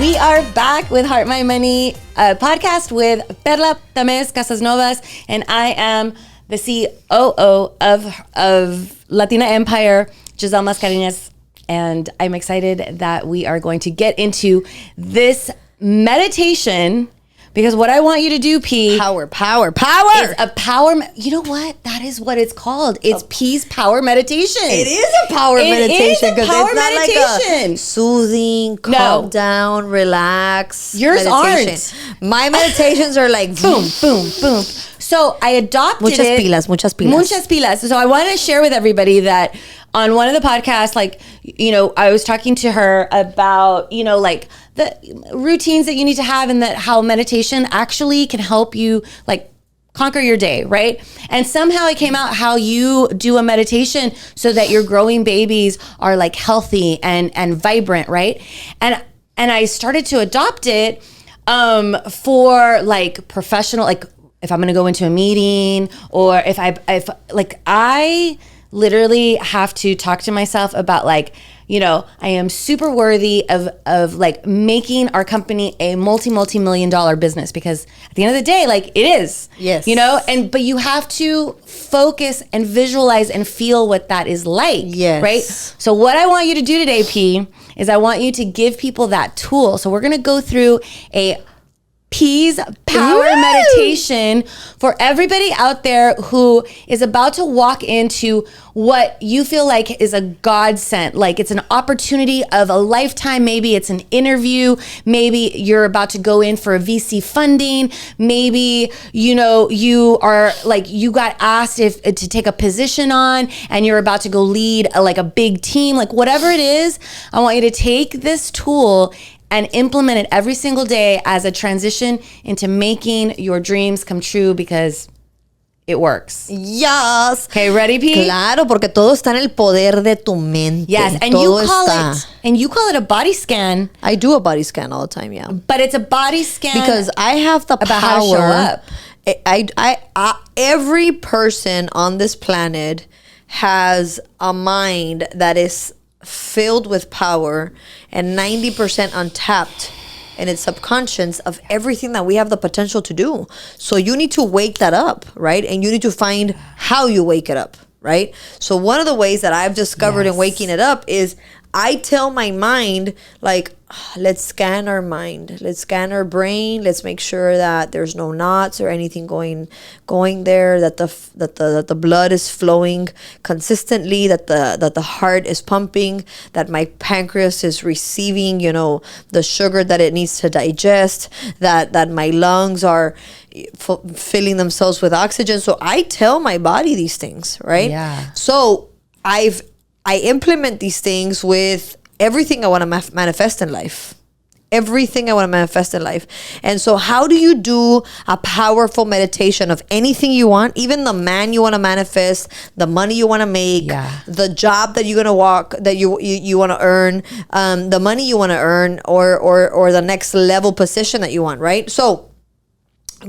We are back with Heart My Money, a podcast with Perla Tamez Casasnovas, and I am the COO of Latina Empire, Giselle Mascareñas, and I'm excited that we are going to get into this meditation. Because what I want you to do, P. Power. Is a power. You know what? That is what it's called. It's P's power meditation. It is a power meditation. It is a power it's not meditation. Like a soothing, calm down, relax. Yours meditation. aren't. My meditations are like boom, boom, boom. So I adopted muchas pilas. Muchas pilas. So I wanted to share with everybody that on one of the podcasts, like, you know, I was talking to her about, you know, like the routines that you need to have and that how meditation actually can help you like conquer your day, right? And somehow it came out how you do a meditation so that your growing babies are like healthy and vibrant, right? And I started to adopt it for like professional, like if I'm going to go into a meeting or if I literally have to talk to myself about like, you know, I am super worthy of like making our company a multi-million dollar business, because at the end of the day, like it is, yes, you know, but you have to focus and visualize and feel what that is like. Yes. Right. So what I want you to do today, P, is I want you to give people that tool. So we're going to go through a P's power meditation for everybody out there who is about to walk into what you feel like is a godsend, like it's an opportunity of a lifetime. Maybe it's an interview. Maybe you're about to go in for a VC funding. Maybe, you know, you are like, you got asked to take a position on and you're about to go lead a big team, like whatever it is. I want you to take this tool and implement it every single day as a transition into making your dreams come true, because it works. Yes. Okay, ready, P? Claro, porque todo está en el poder de tu mente. Yes, and todo you call it a body scan. I do a body scan all the time, yeah. But it's a body scan because I have the about power. How to show up. I every person on this planet has a mind that is filled with power and 90% untapped in its subconscious of everything that we have the potential to do. So you need to wake that up, right? And you need to find how you wake it up, right? So one of the ways that I've discovered in waking it up is I tell my mind, like, let's scan our mind. Let's scan our brain. Let's make sure that there's no knots or anything going there, that the blood is flowing consistently, that the heart is pumping, that my pancreas is receiving, you know, the sugar that it needs to digest, that my lungs are filling themselves with oxygen. So I tell my body these things, right? Yeah. So I implement these things with everything I want to manifest in life. Everything I want to manifest in life. And so how do you do a powerful meditation of anything you want, even the man you want to manifest, the money you want to make, the job that you're going to that you want to earn, the money you want to earn, or the next level position that you want, right? So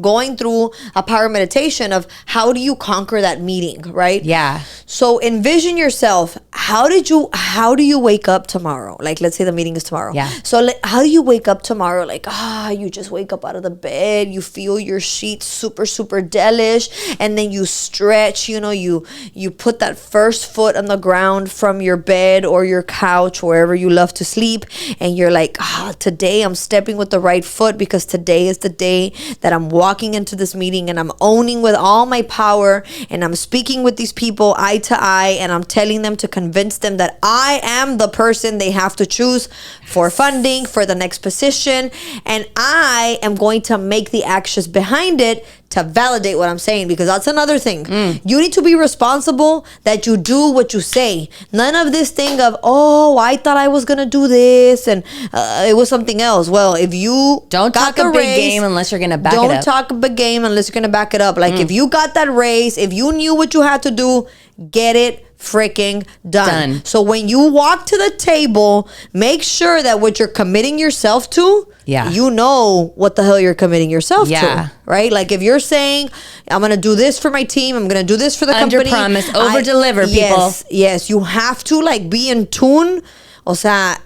going through a power meditation of how do you conquer that meeting, right? Yeah. So envision yourself. How do you wake up tomorrow? Like, let's say the meeting is tomorrow. Yeah. So how do you wake up tomorrow? Like, you just wake up out of the bed. You feel your sheets super, super delish. And then you stretch, you know, you put that first foot on the ground from your bed or your couch, wherever you love to sleep. And you're like, today I'm stepping with the right foot, because today is the day that I'm walking into this meeting and I'm owning with all my power, and I'm speaking with these people eye to eye, and I'm telling them to convince them that I am the person they have to choose for funding, for the next position, and I am going to make the actions behind it to validate what I'm saying, because that's another thing. You need to be responsible that you do what you say. None of this thing of, I thought I was gonna do this and it was something else. Well, if you don't got talk a the big raise, game unless you're gonna back it up. Don't talk a big game unless you're gonna back it up. Like if you got that raise, if you knew what you had to do, get it freaking done. So when you walk to the table, make sure that what you're committing yourself to, you know what the hell you're committing yourself to, right? Like if you're saying, I'm going to do this for my team, I'm going to do this for the company. Under promise, over deliver, people. Yes, you have to like be in tune. O sea,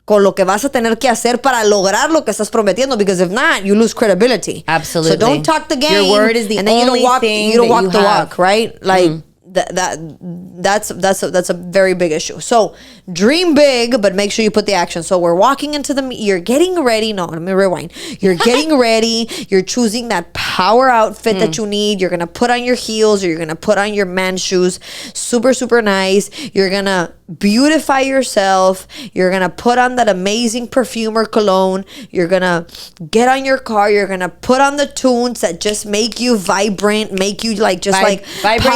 con lo que vas a tener que hacer para lograr lo que estás prometiendo, because if not, you lose credibility. Absolutely. So don't talk the game. Your word is the and then only thing you don't that walk you the have. walk, right? Like that's a very big issue. So dream big, but make sure you put the action. So we're walking into you're getting ready. No, let me rewind. You're getting ready. You're choosing that power outfit that you need. You're gonna put on your heels, or you're gonna put on your man shoes. Super, super nice. You're gonna beautify yourself. You're gonna put on that amazing perfume or cologne. You're gonna get on your car. You're gonna put on the tunes that just make you vibrant, make you like just like vibrate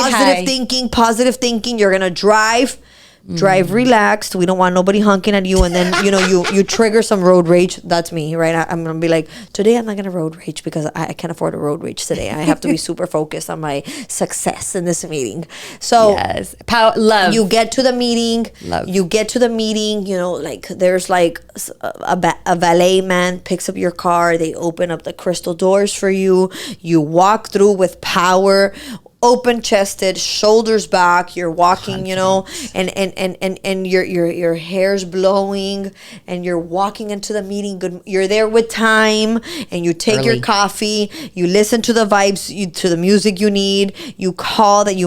positive thinking. You're gonna drive relaxed. We don't want nobody honking at you, and then you trigger some road rage. That's me, right? I'm gonna be like, today I'm not gonna road rage because I can't afford a road rage today. I have to be super focused on my success in this meeting. So yes, love. You get to the meeting. Love. You get to the meeting. Like there's like a valet man picks up your car. They open up the crystal doors for you. You walk through with power. Open chested, shoulders back, you're walking, and your hair's blowing, and you're walking into the meeting. Good, you're there with time, and you take your coffee, you listen to the vibes, to the music you need, you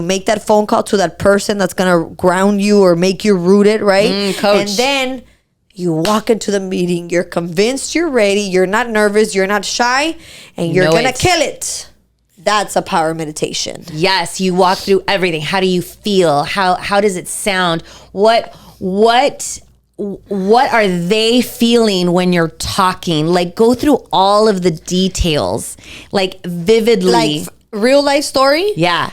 make that phone call to that person that's gonna ground you or make you rooted, right? Coach. And then you walk into the meeting, you're convinced, you're ready, you're not nervous, you're not shy, and you're gonna kill it. That's a power meditation. Yes, you walk through everything. How do you feel? How does it sound? What are they feeling when you're talking? Like, go through all of the details, like vividly. Like real life story? Yeah.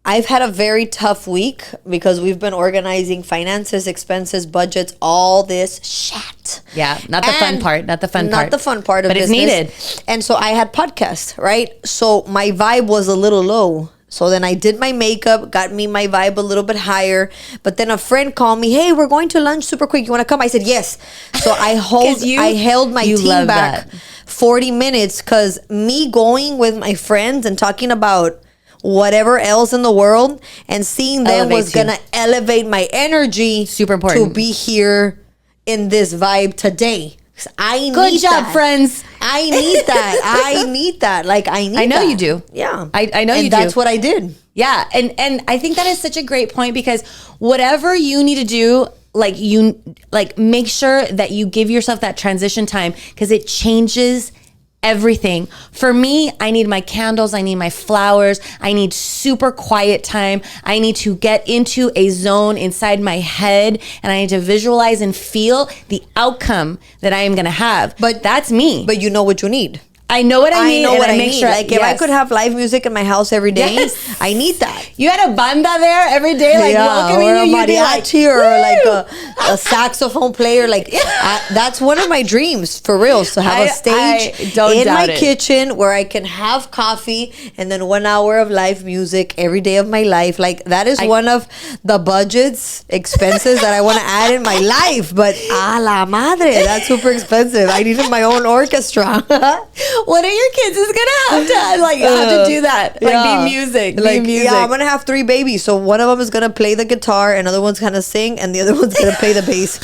I've had a very tough week because we've been organizing finances, expenses, budgets, all this shit. Yeah, not the fun part. Not the fun part of but business. It's needed. And so I had podcasts, right? So my vibe was a little low. So then I did my makeup, got me my vibe a little bit higher. But then a friend called me, hey, we're going to lunch super quick. You want to come? I said, yes. So I held my team back 40 minutes because me going with my friends and talking about whatever else in the world and seeing them was going to elevate my energy. Super important. To be here in this vibe today. Good job, friends. I need that. I need that. Like, I know that. You do. Yeah. I know you do. That's what I did. Yeah. And I think that is such a great point because whatever you need to do, make sure that you give yourself that transition time because it changes everything. For me, I need my candles, I need my flowers, I need super quiet time. I need to get into a zone inside my head and I need to visualize and feel the outcome that I am going to have. But that's me. But you know what you need. I know what I need. I know what I make need. Sure, like if I could have live music in my house every day, I need that. You had a banda there every day, welcoming or a you. mariachi, or like a saxophone player. Like that's one of my dreams, for real. To have a stage in my kitchen where I can have coffee and then 1 hour of live music every day of my life. Like that is one of the expenses that I want to add in my life. But a la madre, that's super expensive. I needed my own orchestra. One of your kids is gonna have to do that. Be music. Yeah, I'm gonna have 3 babies. So one of them is gonna play the guitar, another one's gonna sing, and the other one's gonna play the bass.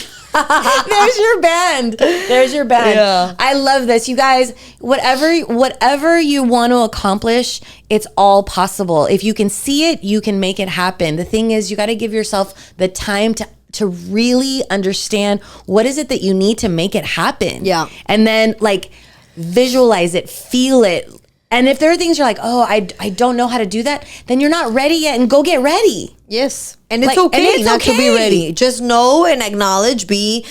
There's your band. Yeah. I love this. You guys, whatever you want to accomplish, it's all possible. If you can see it, you can make it happen. The thing is, you got to give yourself the time to really understand what is it that you need to make it happen. Yeah. And then visualize it, feel it. And if there are things you're like, oh, I don't know how to do that, then you're not ready yet and go get ready. Yes. And it's okay not to be ready. Just know and acknowledge, be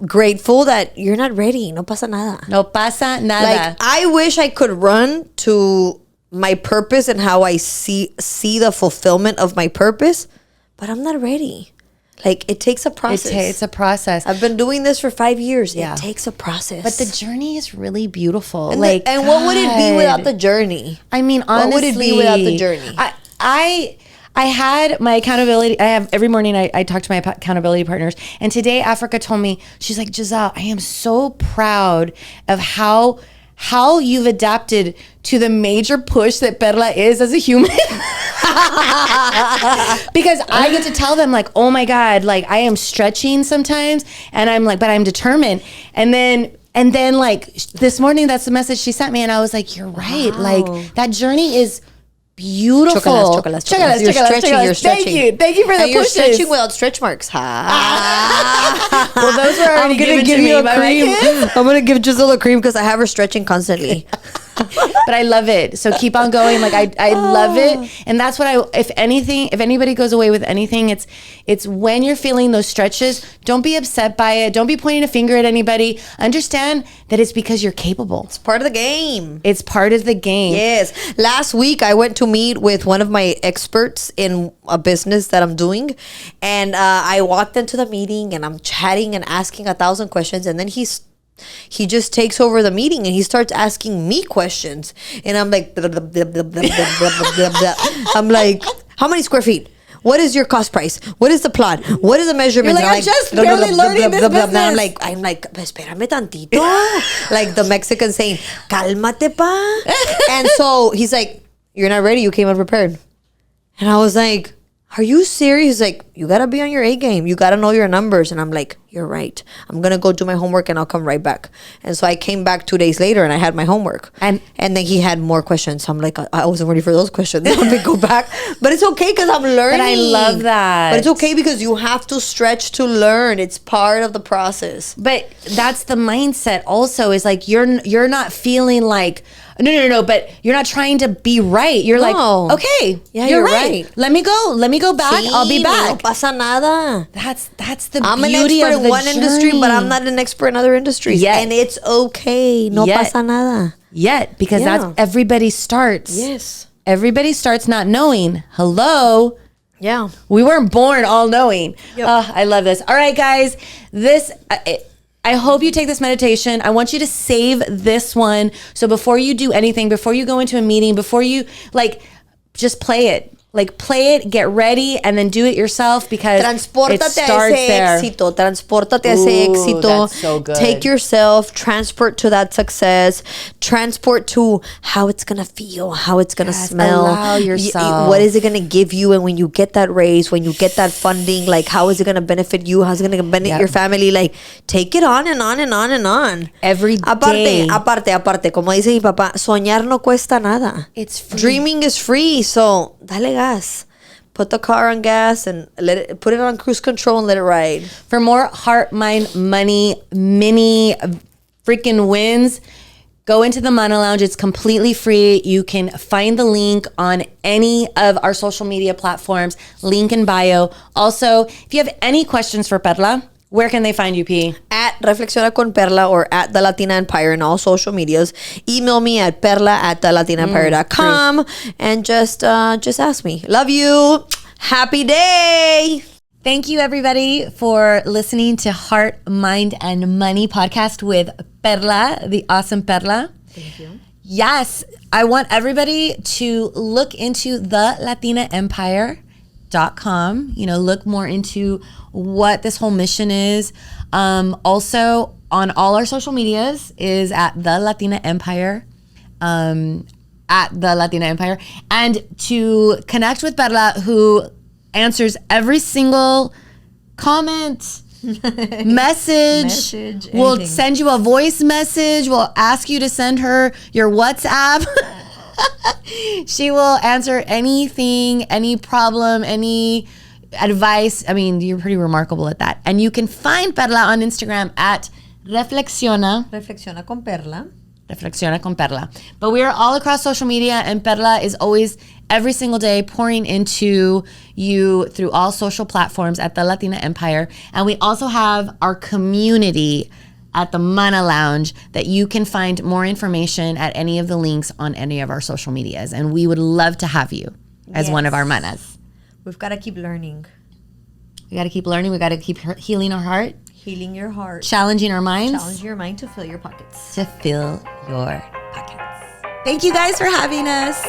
grateful that you're not ready. No pasa nada. No pasa nada. Like, I wish I could run to my purpose and how I see the fulfillment of my purpose, but I'm not ready. Like, it takes a process. It's a process. I've been doing this for 5 years. Yeah. It takes a process. But the journey is really beautiful. And what would it be without the journey? I mean, honestly. What would it be without the journey? I had my accountability. I have every morning I talk to my accountability partners. And today Africa told me, she's like, Giselle, I am so proud of how how you've adapted to the major push that Perla is as a human. Because I get to tell them like, oh my God, like I am stretching sometimes and I'm like, but I'm determined. And then like this morning, that's the message she sent me. And I was like, you're right. Wow. Like that journey is beautiful. Chocolate. You're stretching. Thank you for the and you're pushes. stretching without stretch marks. Well, those were already given to me by my kids. I'm gonna give Giselle a cream because I have her stretching constantly. But I love it. So keep on going. Like I love it. And that's what if anybody goes away with anything, it's when you're feeling those stretches, don't be upset by it. Don't be pointing a finger at anybody. Understand that it's because you're capable. It's part of the game. It's part of the game. Yes. Last week I went to meet with one of my experts in a business that I'm doing. And I walked into the meeting and I'm chatting and asking 1,000 questions. And then he just takes over the meeting and he starts asking me questions. And I'm like, blah, blah, blah, blah, blah, blah, blah, blah. I'm like, how many square feet? What is your cost price? What is the plot? What is the measurement? You're like, I'm just barely learning this business. I'm like, espérame tantito. Like the Mexican saying, cálmate pa. And so he's like, you're not ready. You came unprepared. And I was like, are you serious? He's like, you got to be on your A game. You got to know your numbers. And I'm like, you're right. I'm going to go do my homework and I'll come right back. And so I came back 2 days later and I had my homework. And then he had more questions. So I'm like, I wasn't ready for those questions. Let me go back. But it's okay because I'm learning. But I love that. But it's okay because you have to stretch to learn. It's part of the process. But that's the mindset also is like, you're not feeling like, no, but you're not trying to be right. You're like, okay, yeah, you're right. Let me go back. Sí, I'll be back. No pasa nada. That's the I'm beauty an expert of in the one journey. industry, but I'm not an expert in other industries. Yet. And it's okay. No pasa nada. Yet, because that's everybody starts. Yes. Everybody starts not knowing. Hello. Yeah. We weren't born all knowing. Yep. I love this. All right, guys. I hope you take this meditation. I want you to save this one. So before you do anything, before you go into a meeting, before you just play it. Like play it, get ready, and then do it yourself because it starts there. Transpórtate a ese éxito. That's so good. Take yourself, transport to that success, transport to how it's gonna feel, how it's gonna smell. Allow yourself. What is it gonna give you? And when you get that raise, when you get that funding, like how is it gonna benefit you? How's it gonna benefit your family? Like take it on and on and on and on. Every day. Aparte, como dice mi papá, soñar no cuesta nada. It's free. Dreaming is free, so dale gas. Put the car on gas and put it on cruise control and let it ride. For more heart, mind, money, mini freaking wins, go into the Mana Lounge. It's completely free. You can find the link on any of our social media platforms. Link in bio. Also, if you have any questions for Perla, where can they find you, P? At Reflexiona con Perla or at The Latina Empire in all social medias. Email me at perla@thelatinaempire.com and just ask me. Love you. Happy day. Thank you, everybody, for listening to Heart, Mind, and Money podcast with Perla, the awesome Perla. Thank you. Yes, I want everybody to look into thelatinaempire.com. Look more into what this whole mission is. Also, on all our social medias is at The Latina Empire. At The Latina Empire. And to connect with Perla, who answers every single comment, message, will anything. send you a voice message, will ask you to send her your WhatsApp. She will answer anything, any problem, any advice. I mean, you're pretty remarkable at that. And you can find Perla on Instagram at Reflexiona con Perla. Reflexiona con Perla. But we are all across social media, and Perla is always, every single day, pouring into you through all social platforms at The Latina Empire. And we also have our community at the Mana Lounge that you can find more information at any of the links on any of our social medias. And we would love to have you as one of our manas. We've got to keep learning. We got to keep learning. We got to keep healing our heart. Healing your heart. Challenging our minds. Challenge your mind to fill your pockets. To fill your pockets. Thank you guys for having us.